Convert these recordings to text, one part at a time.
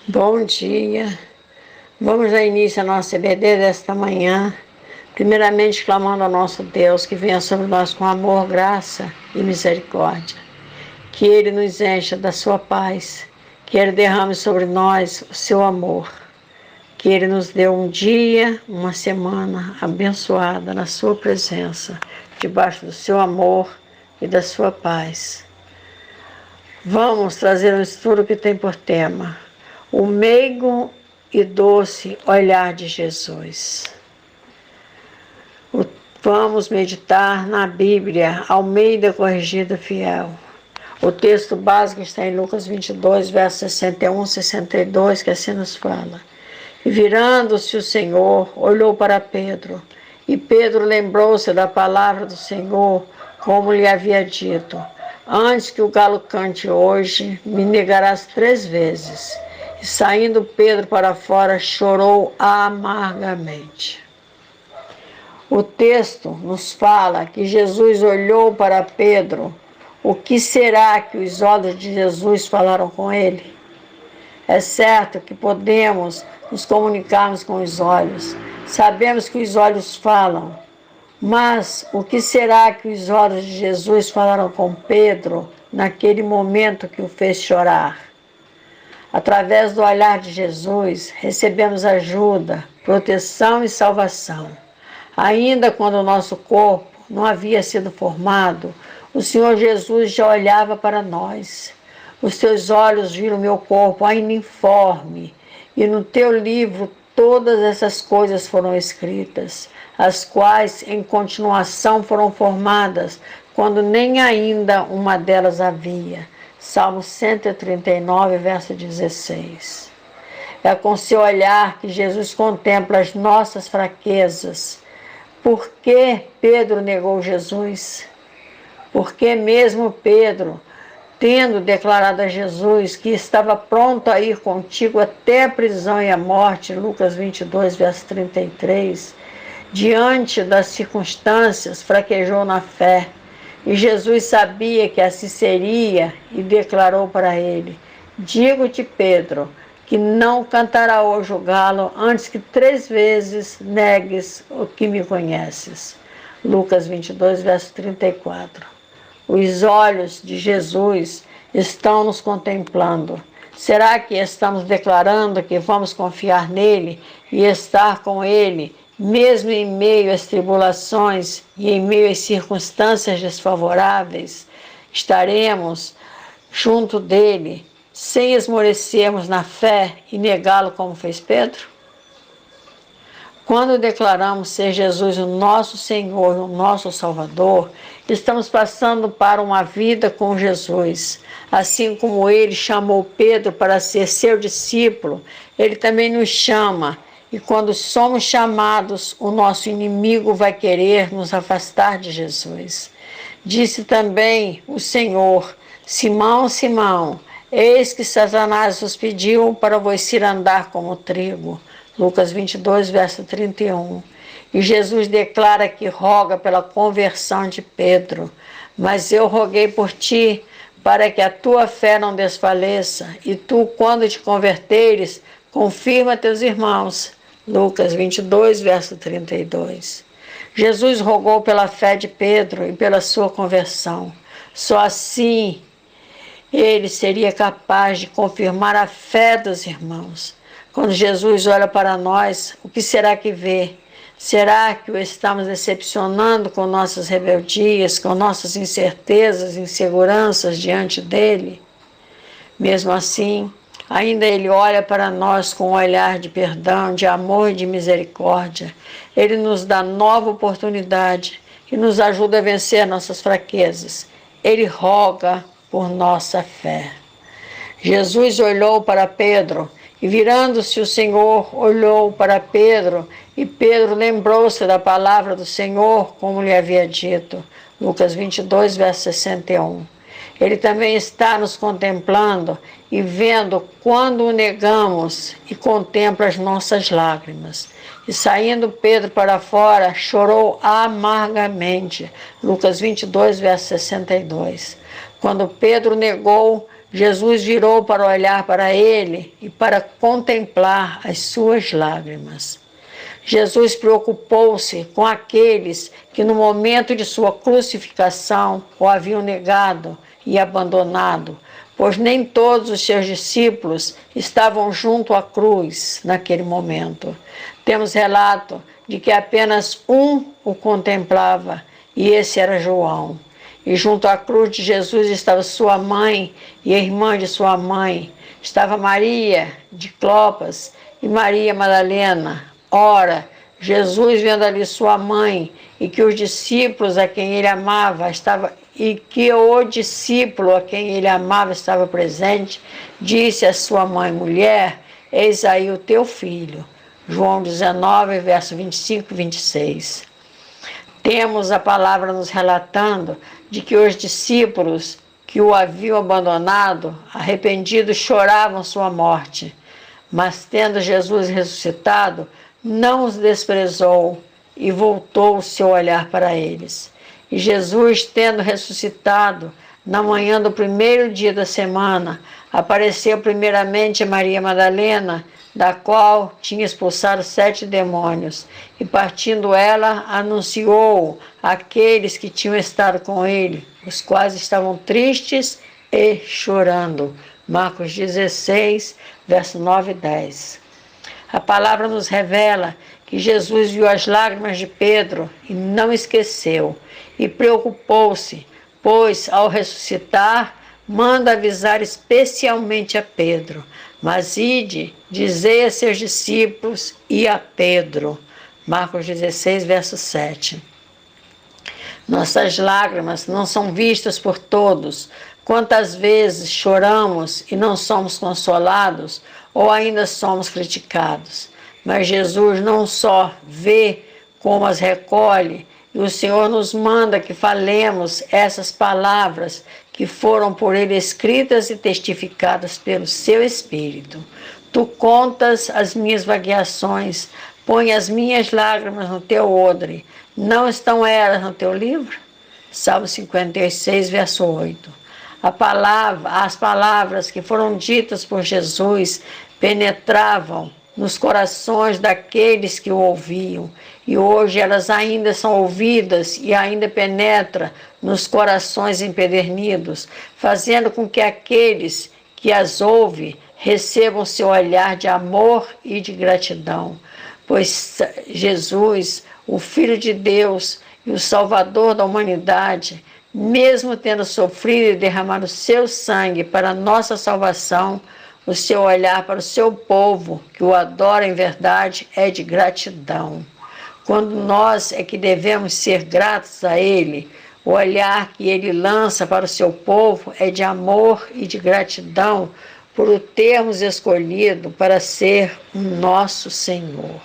Bom dia. Vamos dar início à nossa EBD desta manhã, primeiramente clamando ao nosso Deus que venha sobre nós com amor, graça e misericórdia. Que Ele nos encha da sua paz, que Ele derrame sobre nós o seu amor, que Ele nos dê um dia, uma semana abençoada na sua presença, debaixo do seu amor e da sua paz. Vamos trazer um estudo que tem por tema o meigo e doce olhar de Jesus. Vamos meditar na Bíblia, Almeida Corrigida Fiel. O texto básico está em Lucas 22, versos 61 e 62, que assim nos fala. E virando-se o Senhor, olhou para Pedro, e Pedro lembrou-se da palavra do Senhor, como lhe havia dito: antes que o galo cante hoje, me negarás 3 vezes. E saindo Pedro para fora, chorou amargamente. O texto nos fala que Jesus olhou para Pedro. O que será que os olhos de Jesus falaram com ele? É certo que podemos nos comunicarmos com os olhos. Sabemos que os olhos falam. Mas o que será que os olhos de Jesus falaram com Pedro naquele momento que o fez chorar? Através do olhar de Jesus, recebemos ajuda, proteção e salvação. Ainda quando o nosso corpo não havia sido formado, o Senhor Jesus já olhava para nós. Os teus olhos viram meu corpo ainda informe, e no teu livro todas essas coisas foram escritas, as quais em continuação foram formadas, quando nem ainda uma delas havia. Salmo 139, verso 16. É com seu olhar que Jesus contempla as nossas fraquezas. Por que Pedro negou Jesus? Porque mesmo Pedro, tendo declarado a Jesus que estava pronto a ir contigo até a prisão e a morte, Lucas 22, verso 33, diante das circunstâncias, fraquejou na fé. E Jesus sabia que assim seria e declarou para ele: digo-te, Pedro, que não cantará hoje o galo antes que 3 vezes negues o que me conheces. Lucas 22, verso 34. Os olhos de Jesus estão nos contemplando. Será que estamos declarando que vamos confiar nele e estar com ele, mesmo em meio às tribulações e em meio às circunstâncias desfavoráveis? Estaremos junto dele, sem esmorecermos na fé e negá-lo como fez Pedro? Quando declaramos ser Jesus o nosso Senhor, o nosso Salvador, estamos passando para uma vida com Jesus. Assim como ele chamou Pedro para ser seu discípulo, ele também nos chama. E quando somos chamados, o nosso inimigo vai querer nos afastar de Jesus. Disse também o Senhor: Simão, Simão, eis que Satanás vos pediu para vos ir andar como trigo. Lucas 22, verso 31. E Jesus declara que roga pela conversão de Pedro. Mas eu roguei por ti, para que a tua fé não desfaleça, e tu, quando te converteres, confirma teus irmãos. Lucas 22, verso 32. Jesus rogou pela fé de Pedro e pela sua conversão. Só assim ele seria capaz de confirmar a fé dos irmãos. Quando Jesus olha para nós, o que será que vê? Será que o estamos decepcionando com nossas rebeldias, com nossas incertezas, inseguranças diante dele? Mesmo assim, ainda ele olha para nós com um olhar de perdão, de amor e de misericórdia. Ele nos dá nova oportunidade e nos ajuda a vencer nossas fraquezas. Ele roga por nossa fé. Jesus olhou para Pedro, e virando-se o Senhor, olhou para Pedro, e Pedro lembrou-se da palavra do Senhor, como lhe havia dito. Lucas 22, verso 61. Ele também está nos contemplando e vendo quando o negamos e contempla as nossas lágrimas. E saindo Pedro para fora, chorou amargamente. Lucas 22, verso 62. Quando Pedro negou, Jesus virou para olhar para ele e para contemplar as suas lágrimas. Jesus preocupou-se com aqueles que no momento de sua crucificação o haviam negado e abandonado, pois nem todos os seus discípulos estavam junto à cruz naquele momento. Temos relato de que apenas um o contemplava, e esse era João. E junto à cruz de Jesus estava sua mãe e a irmã de sua mãe. Estava Maria de Clopas e Maria Madalena. Ora, Jesus, vendo ali sua mãe e que os discípulos a quem ele amava estava estava presente, disse à sua mãe: mulher, eis aí o teu filho. João 19, verso 25 e 26. Temos a palavra nos relatando de que os discípulos que o haviam abandonado, arrependidos, choravam sua morte. Mas tendo Jesus ressuscitado, não os desprezou e voltou o seu olhar para eles. E Jesus, tendo ressuscitado, na manhã do primeiro dia da semana, apareceu primeiramente a Maria Madalena, da qual tinha expulsado 7 demônios, e partindo ela, anunciou àqueles que tinham estado com ele, os quais estavam tristes e chorando. Marcos 16, verso 9 e 10. A palavra nos revela que Jesus viu as lágrimas de Pedro e não esqueceu, e preocupou-se, pois, ao ressuscitar, manda avisar especialmente a Pedro: mas ide, dizei a seus discípulos e a Pedro. Marcos 16, verso 7. Nossas lágrimas não são vistas por todos. Quantas vezes choramos e não somos consolados, ou ainda somos criticados. Mas Jesus não só vê, como as recolhe, e o Senhor nos manda que falemos essas palavras que foram por Ele escritas e testificadas pelo Seu Espírito. Tu contas as minhas vagueações, põe as minhas lágrimas no teu odre. Não estão elas no teu livro? Salmo 56, verso 8. As palavras que foram ditas por Jesus penetravam nos corações daqueles que o ouviam, e hoje elas ainda são ouvidas e ainda penetram nos corações empedernidos, fazendo com que aqueles que as ouvem recebam seu olhar de amor e de gratidão, pois Jesus, o Filho de Deus e o Salvador da humanidade, mesmo tendo sofrido e derramado o seu sangue para a nossa salvação, o seu olhar para o seu povo, que o adora em verdade, é de gratidão. Quando nós é que devemos ser gratos a Ele, o olhar que Ele lança para o seu povo é de amor e de gratidão por o termos escolhido para ser o nosso Senhor.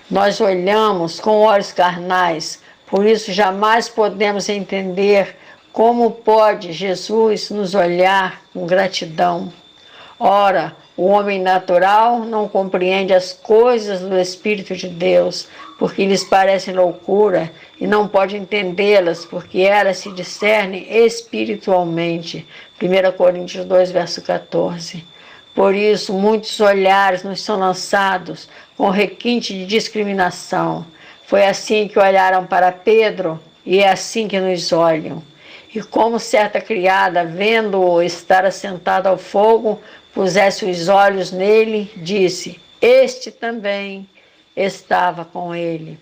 Nós olhamos com olhos carnais, por isso jamais podemos entender como pode Jesus nos olhar com gratidão. Ora, o homem natural não compreende as coisas do Espírito de Deus, porque lhes parecem loucura, e não pode entendê-las, porque elas se discernem espiritualmente. 1 Coríntios 2, verso 14. Por isso, muitos olhares nos são lançados com requinte de discriminação. Foi assim que olharam para Pedro, e é assim que nos olham. E como certa criada, vendo-o estar assentado ao fogo, pusesse os olhos nele, disse: este também estava com ele.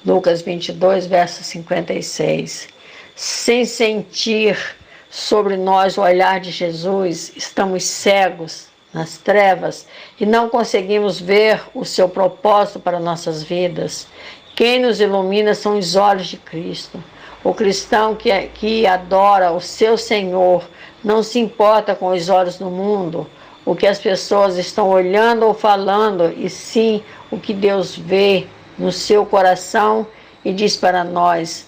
Lucas 22, verso 56. Sem sentir sobre nós o olhar de Jesus, estamos cegos nas trevas e não conseguimos ver o seu propósito para nossas vidas. Quem nos ilumina são os olhos de Cristo. O cristão que adora o seu Senhor não se importa com os olhos do mundo, o que as pessoas estão olhando ou falando, e sim o que Deus vê no seu coração e diz para nós: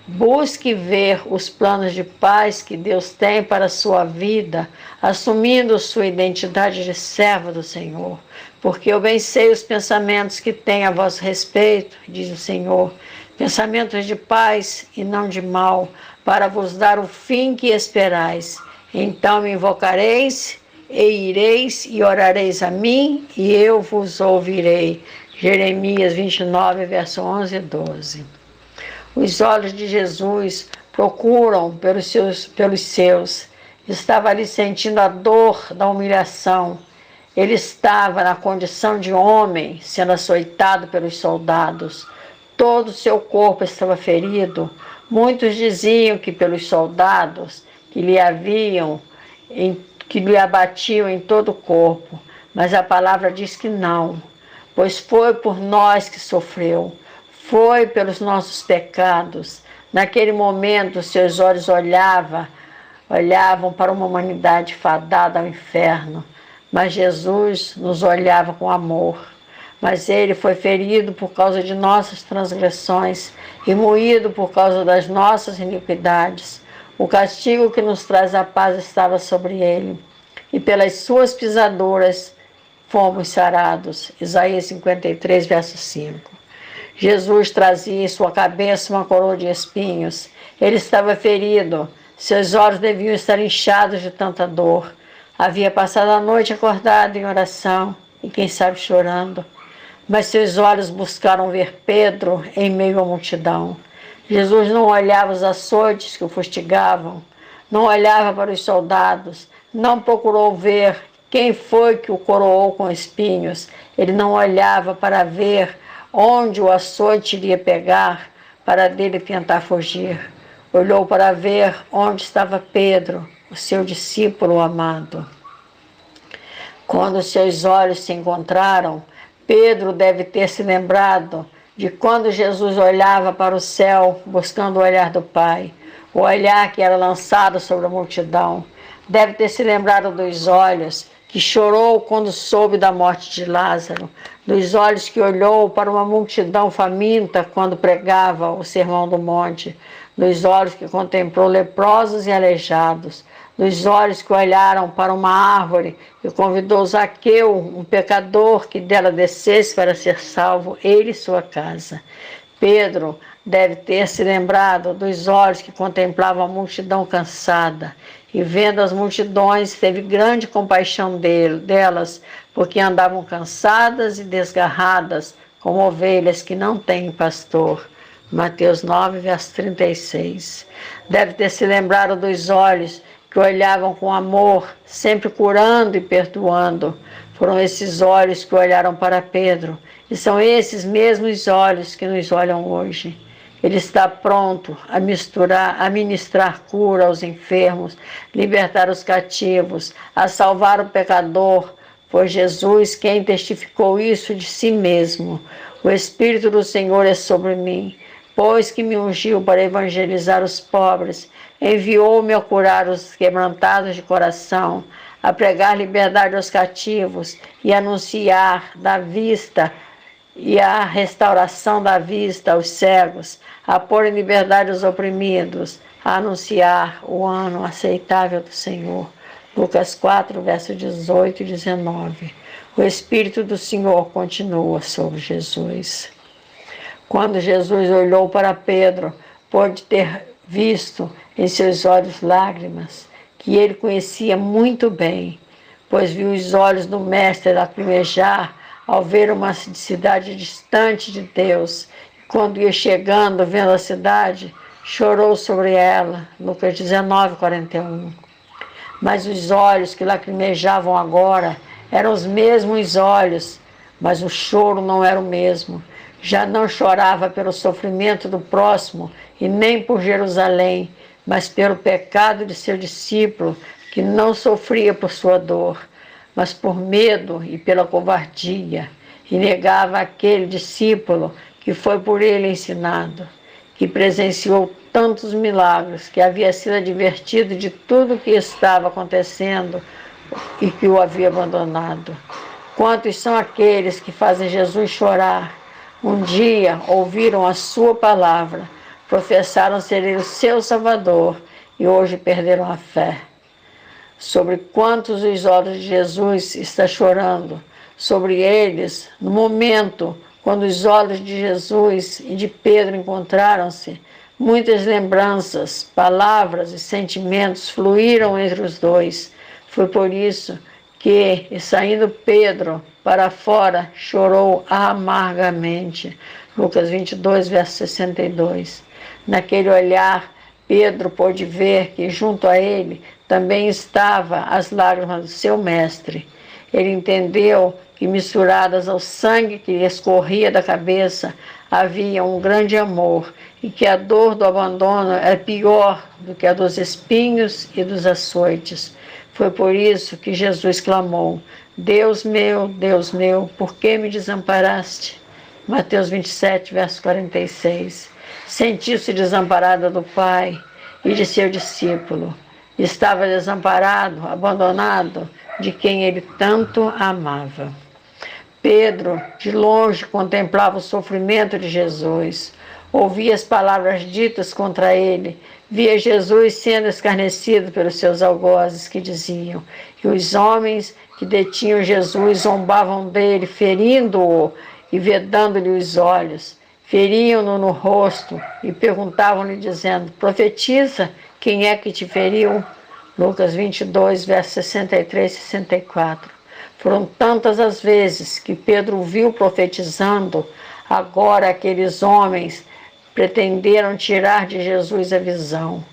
busque ver os planos de paz que Deus tem para a sua vida, assumindo sua identidade de servo do Senhor. Porque eu bem sei os pensamentos que tenho a vosso respeito, diz o Senhor, pensamentos de paz e não de mal, para vos dar o fim que esperais. Então me invocareis, e ireis e orareis a mim, e eu vos ouvirei. Jeremias 29, verso 11 e 12. Os olhos de Jesus procuram pelos seus. Estava ali sentindo a dor da humilhação. Ele estava na condição de homem, sendo açoitado pelos soldados. Todo o seu corpo estava ferido. Muitos diziam que pelos soldados que lhe abatiam em todo o corpo. Mas a palavra diz que não, pois foi por nós que sofreu. Foi pelos nossos pecados. Naquele momento, seus olhos olhavam para uma humanidade fadada ao inferno. Mas Jesus nos olhava com amor. Mas ele foi ferido por causa de nossas transgressões e moído por causa das nossas iniquidades. O castigo que nos traz a paz estava sobre ele, e pelas suas pisaduras fomos sarados. Isaías 53, verso 5. Jesus trazia em sua cabeça uma coroa de espinhos. Ele estava ferido. Seus olhos deviam estar inchados de tanta dor. Havia passado a noite acordado em oração e, quem sabe, chorando. Mas seus olhos buscaram ver Pedro em meio à multidão. Jesus não olhava os açoites que o fustigavam, não olhava para os soldados, não procurou ver quem foi que o coroou com espinhos. Ele não olhava para ver onde o açoite iria pegar para dele tentar fugir. Olhou para ver onde estava Pedro, o seu discípulo amado. Quando seus olhos se encontraram, Pedro deve ter se lembrado de quando Jesus olhava para o céu, buscando o olhar do Pai, o olhar que era lançado sobre a multidão. Deve ter se lembrado dos olhos que chorou quando soube da morte de Lázaro, dos olhos que olhou para uma multidão faminta quando pregava o Sermão do Monte, dos olhos que contemplou leprosos e aleijados, dos olhos que olharam para uma árvore e convidou Zaqueu, um pecador, que dela descesse para ser salvo, ele e sua casa. Pedro deve ter se lembrado dos olhos que contemplavam a multidão cansada, e vendo as multidões, teve grande compaixão delas, porque andavam cansadas e desgarradas, como ovelhas que não têm pastor. Mateus 9, verso 36. Deve ter se lembrado dos olhos que olhavam com amor, sempre curando e perdoando. Foram esses olhos que olharam para Pedro, e são esses mesmos olhos que nos olham hoje. Ele está pronto a ministrar cura aos enfermos, libertar os cativos, a salvar o pecador. Foi Jesus quem testificou isso de si mesmo. O Espírito do Senhor é sobre mim, pois que me ungiu para evangelizar os pobres, enviou-me a curar os quebrantados de coração, a pregar liberdade aos cativos e anunciar da vista e a restauração da vista aos cegos, a pôr em liberdade os oprimidos, a anunciar o ano aceitável do Senhor. Lucas 4, versos 18 e 19. O Espírito do Senhor continua sobre Jesus. Quando Jesus olhou para Pedro, pôde ter visto em seus olhos lágrimas, que ele conhecia muito bem, pois viu os olhos do Mestre lacrimejar ao ver uma cidade distante de Deus. Quando ia chegando, vendo a cidade, chorou sobre ela. Lucas 19, 41. Mas os olhos que lacrimejavam agora eram os mesmos olhos, mas o choro não era o mesmo. Já não chorava pelo sofrimento do próximo e nem por Jerusalém, mas pelo pecado de seu discípulo, que não sofria por sua dor, mas por medo e pela covardia, e negava aquele discípulo que foi por ele ensinado, que presenciou tantos milagres, que havia sido advertido de tudo o que estava acontecendo e que o havia abandonado. Quantos são aqueles que fazem Jesus chorar? Um dia ouviram a sua palavra, professaram ser ele o seu Salvador e hoje perderam a fé. Sobre quantos os olhos de Jesus está chorando? Sobre eles, no momento quando os olhos de Jesus e de Pedro encontraram-se, Muitas lembranças, palavras e sentimentos fluíram entre os dois. Foi por isso que, saindo Pedro para fora, chorou amargamente. Lucas 22, verso 62. Naquele olhar, Pedro pôde ver que junto a ele também estava as lágrimas do seu mestre. Ele entendeu que, misturadas ao sangue que lhe escorria da cabeça, havia um grande amor e que a dor do abandono era pior do que a dos espinhos e dos açoites. Foi por isso que Jesus clamou: Deus meu, por que me desamparaste? Mateus 27, verso 46. Sentiu-se desamparada do Pai e de seu discípulo. Estava desamparado, abandonado de quem ele tanto amava. Pedro, de longe, contemplava o sofrimento de Jesus, ouvia as palavras ditas contra ele, via Jesus sendo escarnecido pelos seus algozes que diziam, e os homens que detinham Jesus zombavam dele, ferindo-o e vedando-lhe os olhos, feriam-no no rosto e perguntavam-lhe dizendo: profetiza, quem é que te feriu? Lucas 22, versos 63 e 64. Foram tantas as vezes que Pedro viu profetizando, agora aqueles homens pretenderam tirar de Jesus a visão.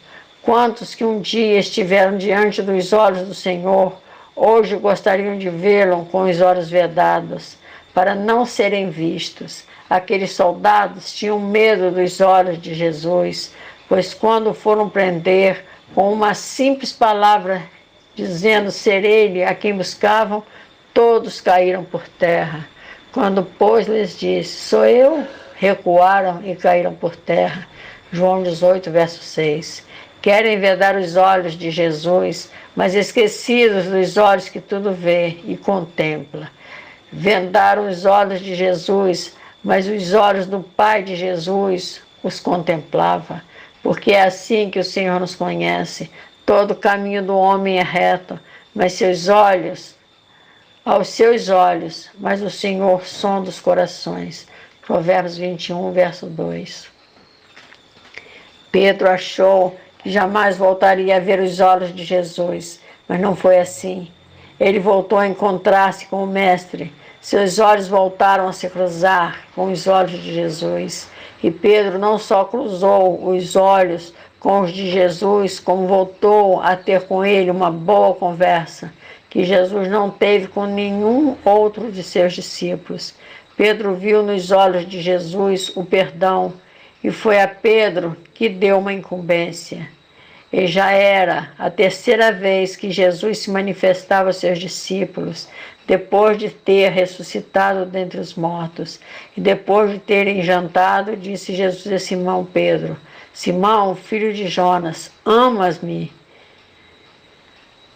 Quantos que um dia estiveram diante dos olhos do Senhor, hoje gostariam de vê-lo com os olhos vedados, para não serem vistos. Aqueles soldados tinham medo dos olhos de Jesus, pois quando foram prender, com uma simples palavra, dizendo ser ele a quem buscavam, todos caíram por terra. Quando, pois, lhes disse, sou eu, recuaram e caíram por terra. João 18, verso 6. Querem vedar os olhos de Jesus, mas esquecidos dos olhos que tudo vê e contempla. Vendaram os olhos de Jesus, mas os olhos do Pai de Jesus os contemplava. Porque é assim que o Senhor nos conhece. Todo o caminho do homem é reto, mas aos seus olhos, mas o Senhor sonda os corações. Provérbios 21, verso 2. Pedro achou que jamais voltaria a ver os olhos de Jesus, mas não foi assim. Ele voltou a encontrar-se com o Mestre. Seus olhos voltaram a se cruzar com os olhos de Jesus. E Pedro não só cruzou os olhos com os de Jesus, como voltou a ter com ele uma boa conversa, que Jesus não teve com nenhum outro de seus discípulos. Pedro viu nos olhos de Jesus o perdão, e foi a Pedro que deu uma incumbência. E já era a terceira vez que Jesus se manifestava aos seus discípulos, depois de ter ressuscitado dentre os mortos. E depois de terem jantado, disse Jesus a Simão Pedro: Simão, filho de Jonas, amas-me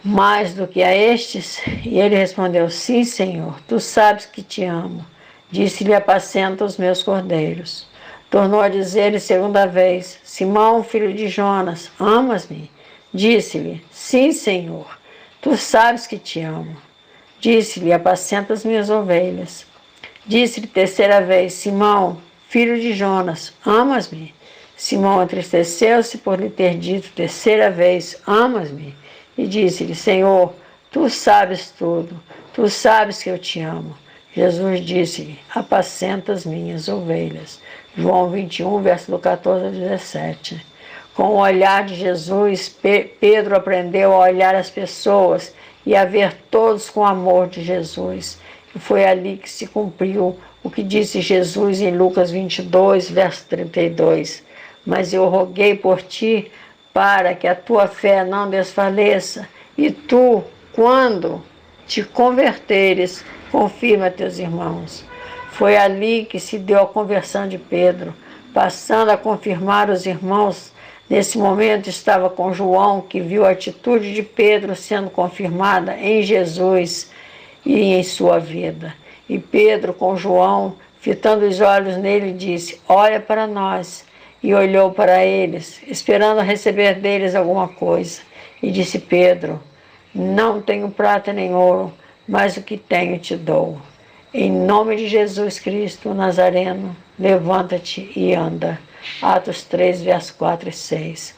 mais do que a estes? E ele respondeu: sim, Senhor, tu sabes que te amo. Disse-lhe: apacenta os meus cordeiros. Tornou a dizer-lhe segunda vez: Simão, filho de Jonas, amas-me? Disse-lhe: sim, Senhor, tu sabes que te amo. Disse-lhe: apacenta as minhas ovelhas. Disse-lhe terceira vez: Simão, filho de Jonas, amas-me? Simão entristeceu-se por lhe ter dito terceira vez: amas-me? E disse-lhe: Senhor, tu sabes tudo, tu sabes que eu te amo. Jesus disse-lhe: apacenta as minhas ovelhas. João 21, verso do 14 ao 17. Com o olhar de Jesus, Pedro aprendeu a olhar as pessoas e a ver todos com o amor de Jesus. E foi ali que se cumpriu o que disse Jesus em Lucas 22, verso 32. Mas eu roguei por ti para que a tua fé não desfaleça, e tu, quando te converteres, confirma teus irmãos. Foi ali que se deu a conversão de Pedro, passando a confirmar os irmãos. Nesse momento estava com João, que viu a atitude de Pedro sendo confirmada em Jesus e em sua vida. E Pedro, com João, fitando os olhos nele, disse: olha para nós. E olhou para eles, esperando receber deles alguma coisa. E disse Pedro: não tenho prata nem ouro, mas o que tenho te dou. Em nome de Jesus Cristo Nazareno, levanta-te e anda. Atos 3, versos 4 e 6.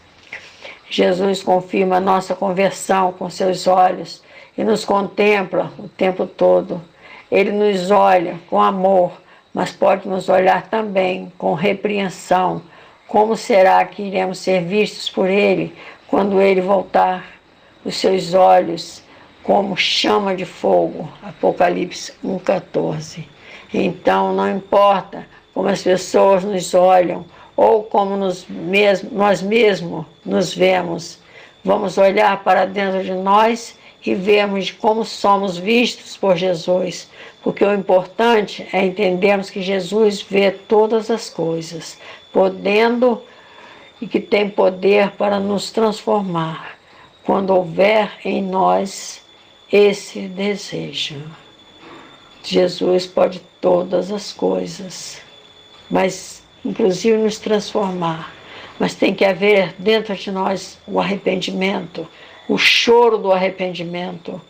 Jesus confirma a nossa conversão com seus olhos e nos contempla o tempo todo. Ele nos olha com amor, mas pode nos olhar também com repreensão. Como será que iremos ser vistos por Ele quando Ele voltar? Os seus olhos como chama de fogo. Apocalipse 1,14. Então, não importa como as pessoas nos olham ou como nós mesmos nos vemos, vamos olhar para dentro de nós e vermos como somos vistos por Jesus, porque o importante é entendermos que Jesus vê todas as coisas, podendo e que tem poder para nos transformar, quando houver em nós esse desejo. Jesus pode todas as coisas, mas inclusive nos transformar. Mas tem que haver dentro de nós o arrependimento, o choro do arrependimento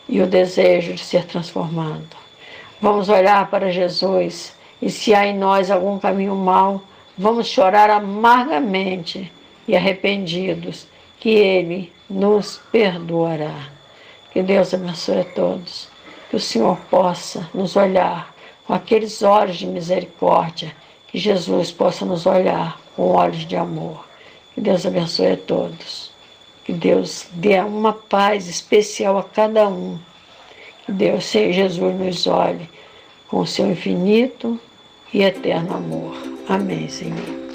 e o desejo de ser transformado. Vamos olhar para Jesus e se há em nós algum caminho mau, vamos chorar amargamente e arrependidos, que Ele nos perdoará. Que Deus abençoe a todos. Que o Senhor possa nos olhar com aqueles olhos de misericórdia, que Jesus possa nos olhar com olhos de amor. Que Deus abençoe a todos. Que Deus dê uma paz especial a cada um. Que Deus, Senhor Jesus, nos olhe com o seu infinito e eterno amor. Amém, Senhor.